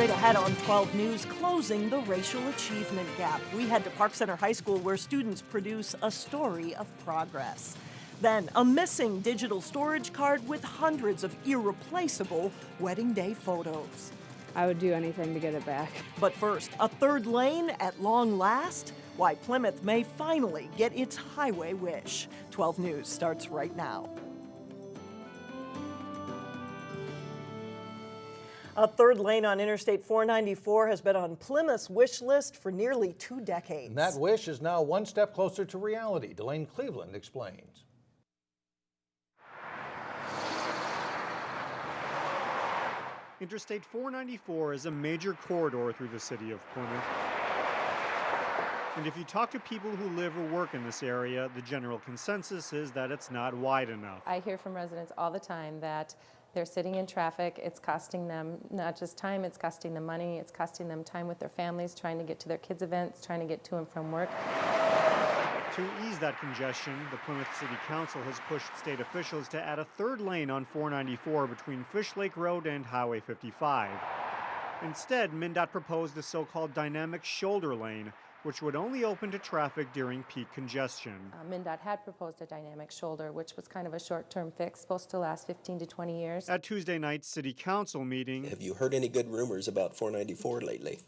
Straight ahead on 12 News, closing the racial achievement gap. We head to Park Center High School where students produce a story of progress. Then, a missing digital storage card with hundreds of irreplaceable wedding day photos. I would do anything to get it back. But first, a third lane at long last? Why Plymouth may finally get its highway wish. 12 News starts right now. A third lane on Interstate 494 has been on Plymouth's wish list for nearly 2 decades. And that wish is now one step closer to reality. Delane Cleveland explains. Interstate 494 is a major corridor through the city of Plymouth. And if you talk to people who live or work in this area, the general consensus is that it's not wide enough. I hear from residents all the time that they're sitting in traffic. It's costing them not just time, it's costing them money, it's costing them time with their families, trying to get to their kids' events, trying to get to and from work. To ease that congestion, the Plymouth City Council has pushed state officials to add a third lane on 494 between Fish Lake Road and Highway 55. Instead, MnDOT proposed a so-called dynamic shoulder lane, which would only open to traffic during peak congestion. MnDOT had proposed a dynamic shoulder, which was kind of a short-term fix, supposed to last 15 to 20 years. At Tuesday night's City Council meeting, have you heard any good rumors about 494 lately?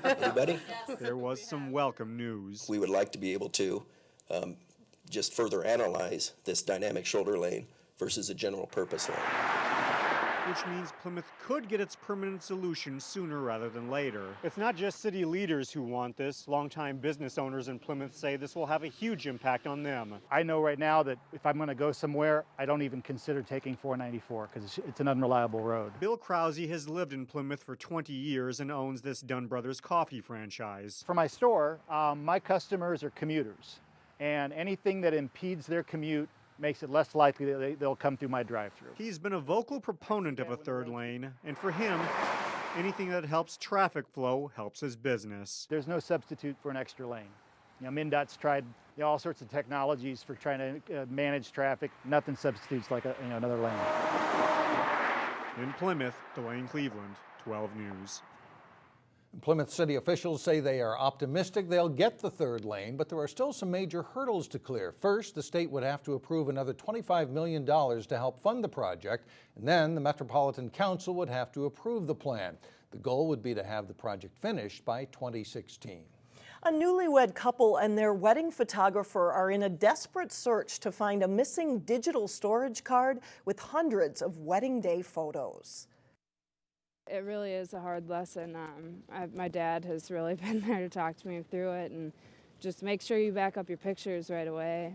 Anybody? There was some welcome news. We would like to be able to just further analyze this dynamic shoulder lane versus a general purpose lane. Which means Plymouth could get its permanent solution sooner rather than later. It's not just city leaders who want this. Longtime business owners in Plymouth say this will have a huge impact on them. I know right now that if I'm going to go somewhere, I don't even consider taking 494 because it's an unreliable road. Bill Krause has lived in Plymouth for 20 years and owns this Dunn Brothers coffee franchise. For my store, my customers are commuters, and anything that impedes their commute makes it less likely that they'll come through my drive-thru. He's been a vocal proponent of a third lane, and for him, anything that helps traffic flow helps his business. There's no substitute for an extra lane. You know, MnDOT's tried all sorts of technologies for trying to manage traffic. Nothing substitutes like another lane. In Plymouth, Delane Cleveland, 12 News. Plymouth city officials say they are optimistic they'll get the third lane, but there are still some major hurdles to clear. First, the state would have to approve another $25 million to help fund the project, and then the Metropolitan Council would have to approve the plan. The goal would be to have the project finished by 2016. A newlywed couple and their wedding photographer are in a desperate search to find a missing digital storage card with hundreds of wedding day photos. It really is a hard lesson. My dad has really been there to talk to me through it, and just make sure you back up your pictures right away.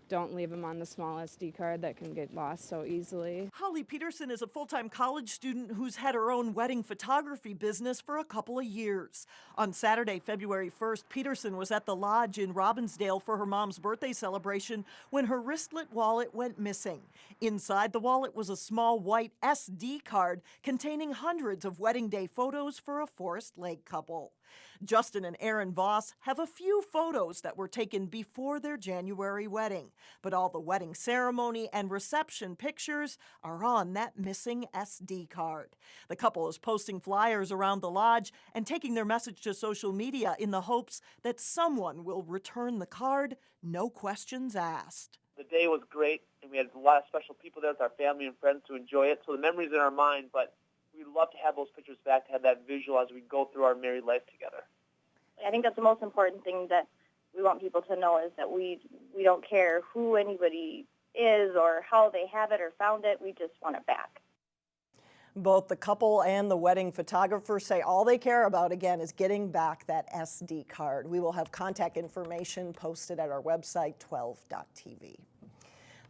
Don't leave them on the small SD card that can get lost so easily. Holly Peterson is a full-time college student who's had her own wedding photography business for a couple of years. On Saturday, February 1st, Peterson was at the lodge in Robbinsdale for her mom's birthday celebration when her wristlet wallet went missing. Inside the wallet was a small white SD card containing hundreds of wedding day photos for a Forest Lake couple. Justin and Erin Voss have a few photos that were taken before their January wedding, but all the wedding ceremony and reception pictures are on that missing SD card. The couple is posting flyers around the lodge and taking their message to social media in the hopes that someone will return the card, no questions asked. The day was great, and we had a lot of special people there with our family and friends to enjoy it, so the memory's in our mind, but we'd love to have those pictures back, to have that visual as we go through our married life together. I think that's the most important thing that we want people to know, is that we don't care who anybody is or how they have it or found it. We just want it back. Both the couple and the wedding photographer say all they care about, again, is getting back that SD card. We will have contact information posted at our website, 12.tv.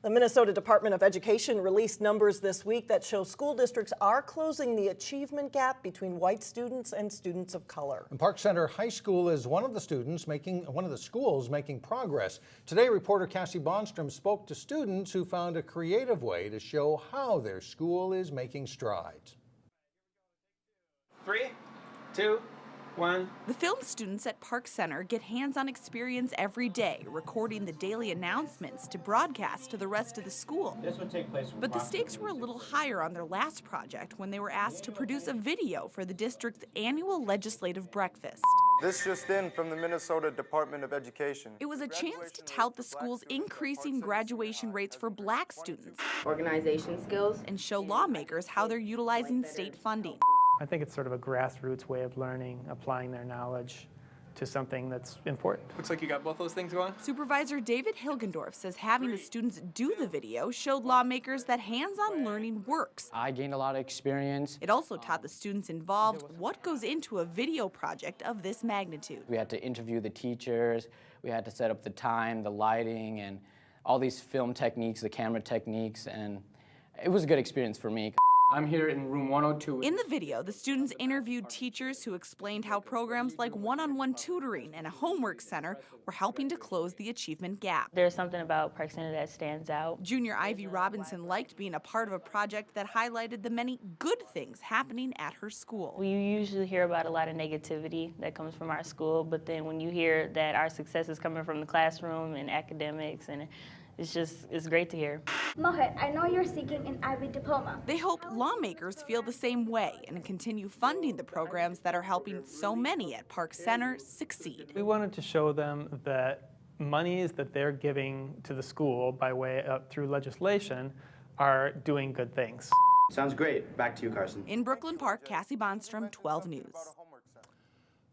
The Minnesota Department of Education released numbers this week that show school districts are closing the achievement gap between white students and students of color. And Park Center High School is one of the schools making progress. Today, reporter Cassie Bonstrom spoke to students who found a creative way to show how their school is making strides. 3, 2, One. The film students at Park Center get hands-on experience every day, recording the daily announcements to broadcast to the rest of the school. This would take place. But the stakes were a little higher on their last project when they were asked to produce a video for the district's annual legislative breakfast. This just in from the Minnesota Department of Education. It was a chance to tout the school's increasing graduation rates for black students, organization skills, and show lawmakers how they're utilizing state funding. I think it's sort of a grassroots way of learning, applying their knowledge to something that's important. Looks like you got both those things going. Supervisor David Hilgendorf says having the students do the video showed lawmakers that hands-on learning works. I gained a lot of experience. It also taught the students involved what goes into a video project of this magnitude. We had to interview the teachers, we had to set up the time, the lighting, and all these film techniques, the camera techniques, and it was a good experience for me. I'm here in room 102. In the video, the students interviewed teachers who explained how programs like one-on-one tutoring and a homework center were helping to close the achievement gap. There's something about Park Center that stands out. Junior Ivy Robinson liked being a part of a project that highlighted the many good things happening at her school. We usually hear about a lot of negativity that comes from our school, but then when you hear that our success is coming from the classroom and academics, and it's great to hear. Mohit, I know you're seeking an Ivy diploma. They hope lawmakers feel the same way and continue funding the programs that are helping so many at Park Center succeed. We wanted to show them that monies that they're giving to the school by way of through legislation are doing good things. Sounds great. Back to you, Carson. In Brooklyn Park, Cassie Bonstrom, 12 News.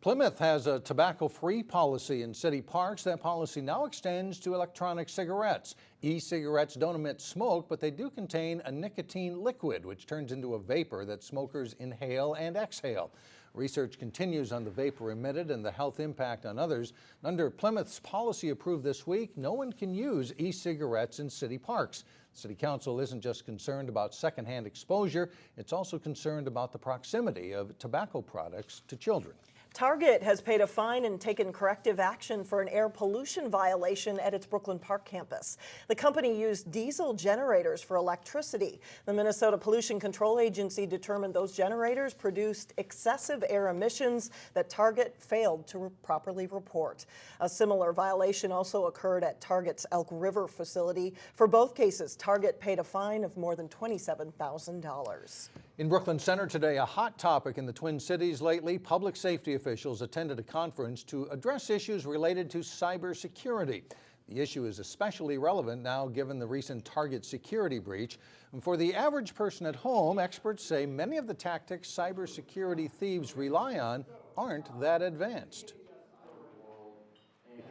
Plymouth has a tobacco-free policy in city parks. That policy now extends to electronic cigarettes. E-cigarettes don't emit smoke, but they do contain a nicotine liquid, which turns into a vapor that smokers inhale and exhale. Research continues on the vapor emitted and the health impact on others. Under Plymouth's policy approved this week, no one can use e-cigarettes in city parks. City Council isn't just concerned about secondhand exposure, it's also concerned about the proximity of tobacco products to children. Target has paid a fine and taken corrective action for an air pollution violation at its Brooklyn Park campus. The company used diesel generators for electricity. The Minnesota Pollution Control Agency determined those generators produced excessive air emissions that Target failed to properly report. A similar violation also occurred at Target's Elk River facility. For both cases, Target paid a fine of more than $27,000. In Brooklyn Center today, a hot topic in the Twin Cities lately, public safety officials attended a conference to address issues related to cybersecurity. The issue is especially relevant now given the recent Target security breach. And for the average person at home, experts say many of the tactics cybersecurity thieves rely on aren't that advanced.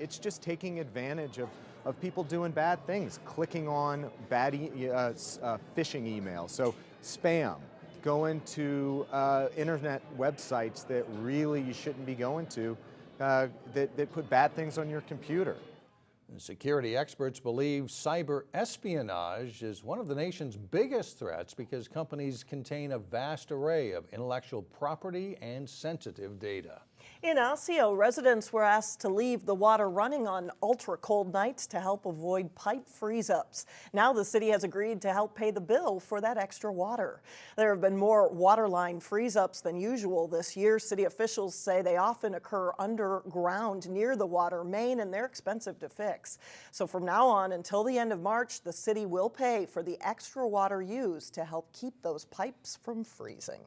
It's just taking advantage of people doing bad things, clicking on bad phishing emails, so spam. Going to internet websites that really you shouldn't be going to, that put bad things on your computer. Security experts believe cyber espionage is one of the nation's biggest threats because companies contain a vast array of intellectual property and sensitive data. In Osseo, residents were asked to leave the water running on ultra-cold nights to help avoid pipe freeze-ups. Now the city has agreed to help pay the bill for that extra water. There have been more waterline freeze-ups than usual this year. City officials say they often occur underground near the water main, and they're expensive to fix. So from now on until the end of March, the city will pay for the extra water used to help keep those pipes from freezing.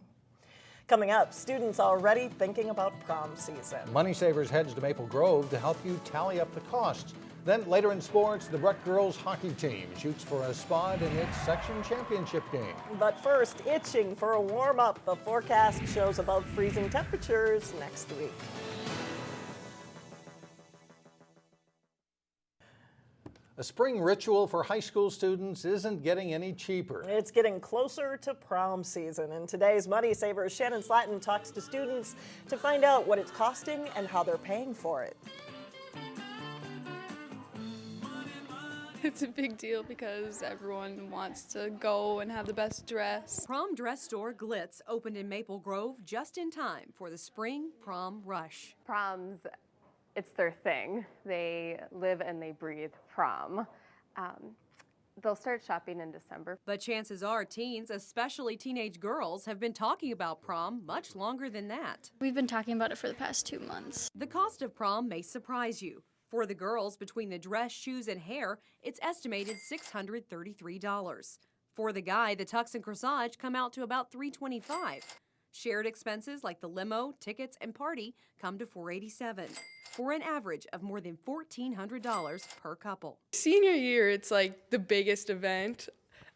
Coming up, students already thinking about prom season. Money Savers heads to Maple Grove to help you tally up the costs. Then later in sports, the Breck girls hockey team shoots for a spot in its section championship game. But first, itching for a warm-up. The forecast shows above freezing temperatures next week. A spring ritual for high school students isn't getting any cheaper. It's getting closer to prom season. In today's Money Savers, Shannon Slatton talks to students to find out what it's costing and how they're paying for it. It's a big deal because everyone wants to go and have the best dress. Prom dress store Glitz opened in Maple Grove just in time for the spring prom rush. Proms, it's their thing. They live and they breathe prom. they'll start shopping in December. But chances are teens, especially teenage girls, have been talking about prom much longer than that. We've been talking about it for the past 2 months. The cost of prom may surprise you. For the girls, between the dress, shoes, and hair, it's estimated $633. For the guy, the tux and corsage come out to about $325. Shared expenses like the limo, tickets, and party come to $487, for an average of more than $1,400 per couple. Senior year, it's like the biggest event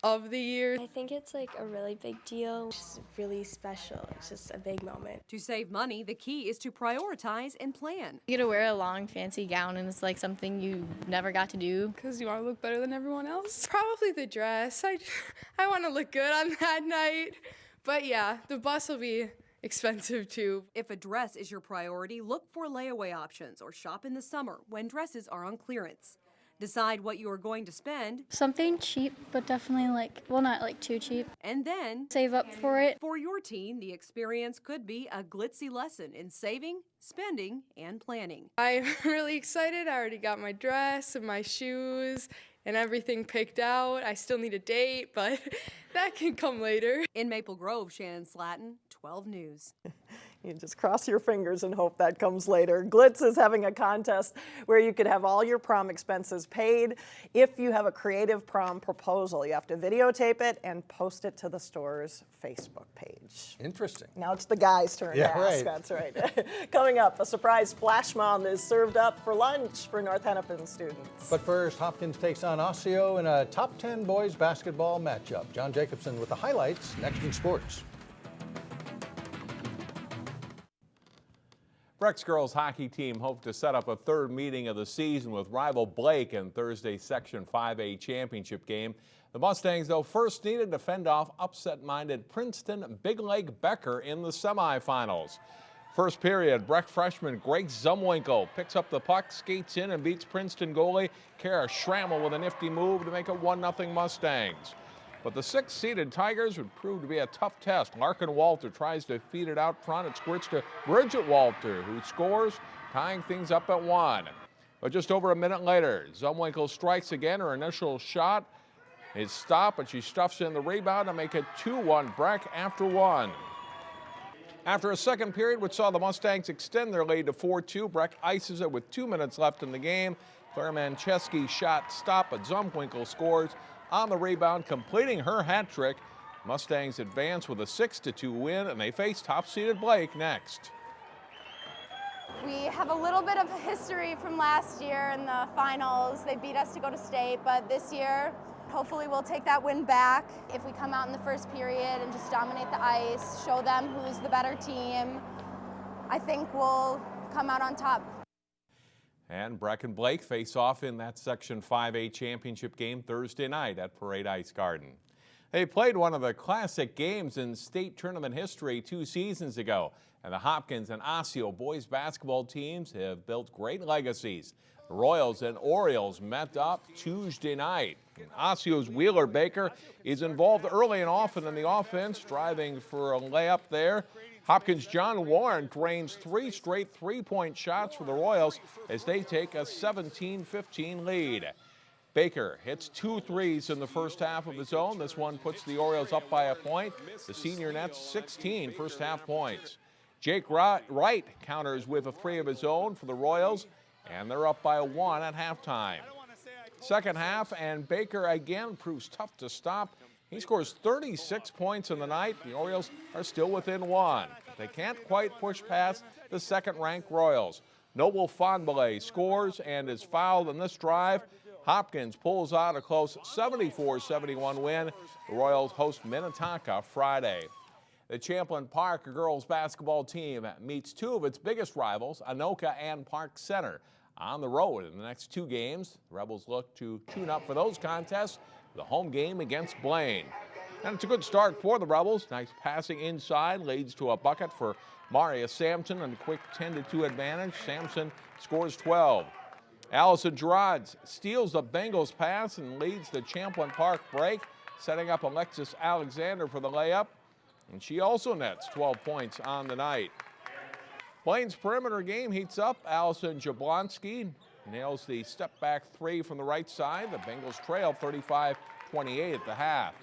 of the year. I think it's like a really big deal. It's really special. It's just a big moment. To save money, the key is to prioritize and plan. You get to wear a long fancy gown and it's like something you never got to do. Because you want to look better than everyone else. Probably the dress. I want to look good on that night. But yeah, the bus will be expensive too. If a dress is your priority, look for layaway options or shop in the summer when dresses are on clearance. Decide what you are going to spend. Something cheap, but definitely not like too cheap. And then save up for it. For your teen, the experience could be a glitzy lesson in saving, spending, and planning. I'm really excited. I already got my dress and my shoes and everything picked out. I still need a date, but that can come later. In Maple Grove, Shannon Slatton, 12 News. You just cross your fingers and hope that comes later. Glitz is having a contest where you could have all your prom expenses paid if you have a creative prom proposal. You have to videotape it and post it to the store's Facebook page. Interesting. Now it's the guys' turn to ask. Right. That's right. Coming up, a surprise flash mob is served up for lunch for North Hennepin students. But first, Hopkins takes on Osseo in a top 10 boys basketball matchup. John Jacobson with the highlights next in sports. Breck's girls hockey team hoped to set up a third meeting of the season with rival Blake in Thursday's Section 5A championship game. The Mustangs, though, first needed to fend off upset-minded Princeton-Big Lake-Becker in the semifinals. First period, Breck freshman Greg Zumwinkle picks up the puck, skates in, and beats Princeton goalie Kara Schrammel with a nifty move to make it 1-0 Mustangs. But the 6th-seeded Tigers would prove to be a tough test. Larkin Walter tries to feed it out front. It squirts to Bridget Walter, who scores, tying things up at 1. But just over a minute later, Zumwinkle strikes again. Her initial shot is stopped, but she stuffs in the rebound to make it 2-1 Breck after 1. After a second period, which saw the Mustangs extend their lead to 4-2, Breck ices it with 2 minutes left in the game. Claire Mancheski's shot stopped, but Zumwinkle scores on the rebound, completing her hat trick. Mustangs advance with a 6-2 win, and they face top-seeded Blake next. We have a little bit of history from last year in the finals. They beat us to go to state, but this year, hopefully we'll take that win back. If we come out in the first period and just dominate the ice, show them who's the better team, I think we'll come out on top. And Breck and Blake face off in that Section 5A championship game Thursday night at Parade Ice Garden. They played one of the classic games in state tournament history 2 seasons ago, and the Hopkins and Osseo boys basketball teams have built great legacies. The Royals and Orioles met up Tuesday night. Osseo's Wheeler Baker is involved early and often in the offense, driving for a layup there. Hopkins' John Warren drains 3 straight three-point shots for the Royals as they take a 17-15 lead. Baker hits 2 threes in the first half of his own. This one puts the Orioles up by a point. The senior nets 16 first-half points. Jake Wright counters with a 3 of his own for the Royals, and they're up by 1 at halftime. Second half, and Baker again proves tough to stop. He scores 36 points in the night. The Orioles are still within 1. They can't quite push past the second-ranked Royals. Noble Fonbele scores and is fouled in this drive. Hopkins pulls out a close 74-71 win. The Royals host Minnetonka Friday. The Champlin Park girls basketball team meets 2 of its biggest rivals, Anoka and Park Center, on the road in the next 2 games. The Rebels look to tune up for those contests. The home game against Blaine. And it's a good start for the Rebels. Nice passing inside leads to a bucket for Maria Sampson and a quick 10-2 advantage. Sampson scores 12. Allison Gerards steals the Bengals pass and leads the Champlin Park break, setting up Alexis Alexander for the layup. And she also nets 12 points on the night. Blaine's perimeter game heats up. Allison Jablonski nails the step-back three from the right side. The Bengals trail 35-28 at the half.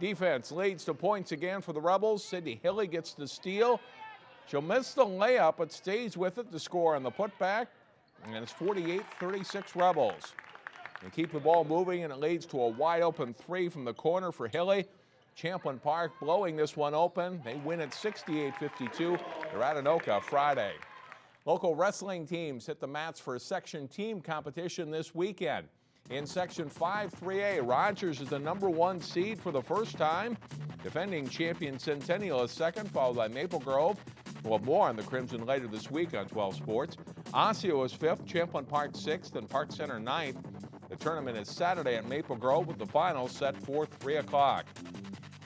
Defense leads to points again for the Rebels. Sydney Hilly gets the steal. She'll miss the layup, but stays with it to score on the putback. And it's 48-36 Rebels. They keep the ball moving, and it leads to a wide-open three from the corner for Hilly. Champlin Park blowing this one open. They win at 68-52. They're at Anoka Friday. Local wrestling teams hit the mats for a section team competition this weekend. In Section 5 3A, Rogers is the #1 seed for the first time. Defending champion Centennial is second, followed by Maple Grove. We'll have more on the Crimson later this week on 12 Sports. Osseo is 5th, Champlin Park 6th, and Park Center 9th. The tournament is Saturday at Maple Grove with the finals set for 3 o'clock.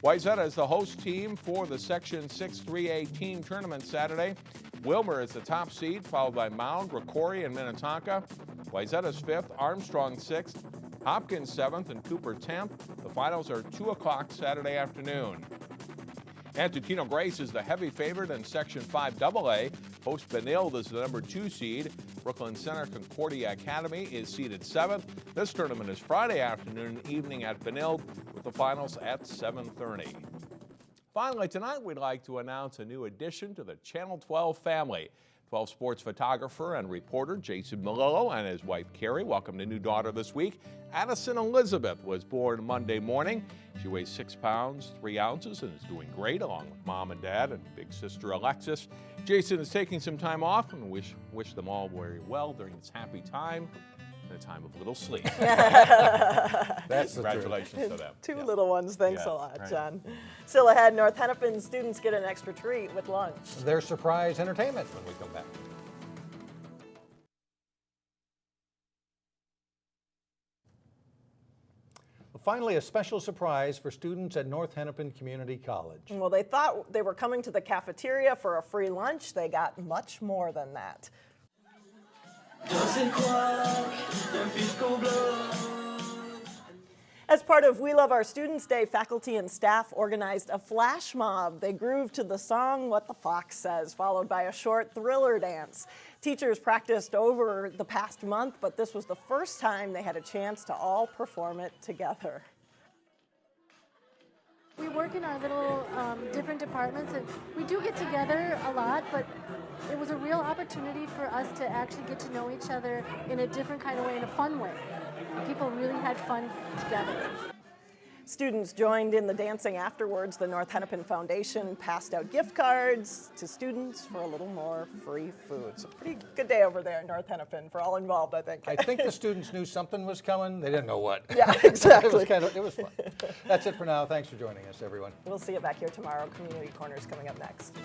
Wayzata is the host team for the Section 6 3A team tournament Saturday. Wilmer is the top seed, followed by Mound, Rocori, and Minnetonka. Wayzata's 5th, Armstrong 6th, Hopkins 7th, and Cooper 10th. The finals are 2 o'clock Saturday afternoon. And Tutino Grace is the heavy favorite in Section 5 AA. Host Benilde is the #2 seed. Brooklyn Center Concordia Academy is seeded 7th. This tournament is Friday afternoon and evening at Benilde with the finals at 7:30. Finally, tonight we'd like to announce a new addition to the Channel 12 family. 12 Sports photographer and reporter Jason Melillo and his wife Carrie welcomed a new daughter this week. Addison Elizabeth was born Monday morning. She weighs 6 pounds, 3 ounces and is doing great along with mom and dad and big sister Alexis. Jason is taking some time off and wish them all very well during this happy time. A time of little sleep. That's Congratulations to them. Two little ones. Thanks a lot, right. John. Still ahead, North Hennepin students get an extra treat with lunch. There's surprise entertainment when we come back. Finally, a special surprise for students at North Hennepin Community College. Well, they thought they were coming to the cafeteria for a free lunch. They got much more than that. As part of We Love Our Students Day, faculty and staff organized a flash mob. They grooved to the song What the Fox Says, followed by a short thriller dance. Teachers practiced over the past month, but this was the first time they had a chance to all perform it together. We work in our little different departments, and we do get together a lot, but it was a real opportunity for us to actually get to know each other in a different kind of way, in a fun way. People really had fun together. Students joined in the dancing afterwards. The North Hennepin Foundation passed out gift cards to students for a little more free food. So pretty good day over there in North Hennepin for all involved, I think. I think the students knew something was coming. They didn't know what. Yeah, exactly. it was fun. That's it for now. Thanks for joining us, everyone. We'll see you back here tomorrow. Community Corner's coming up next.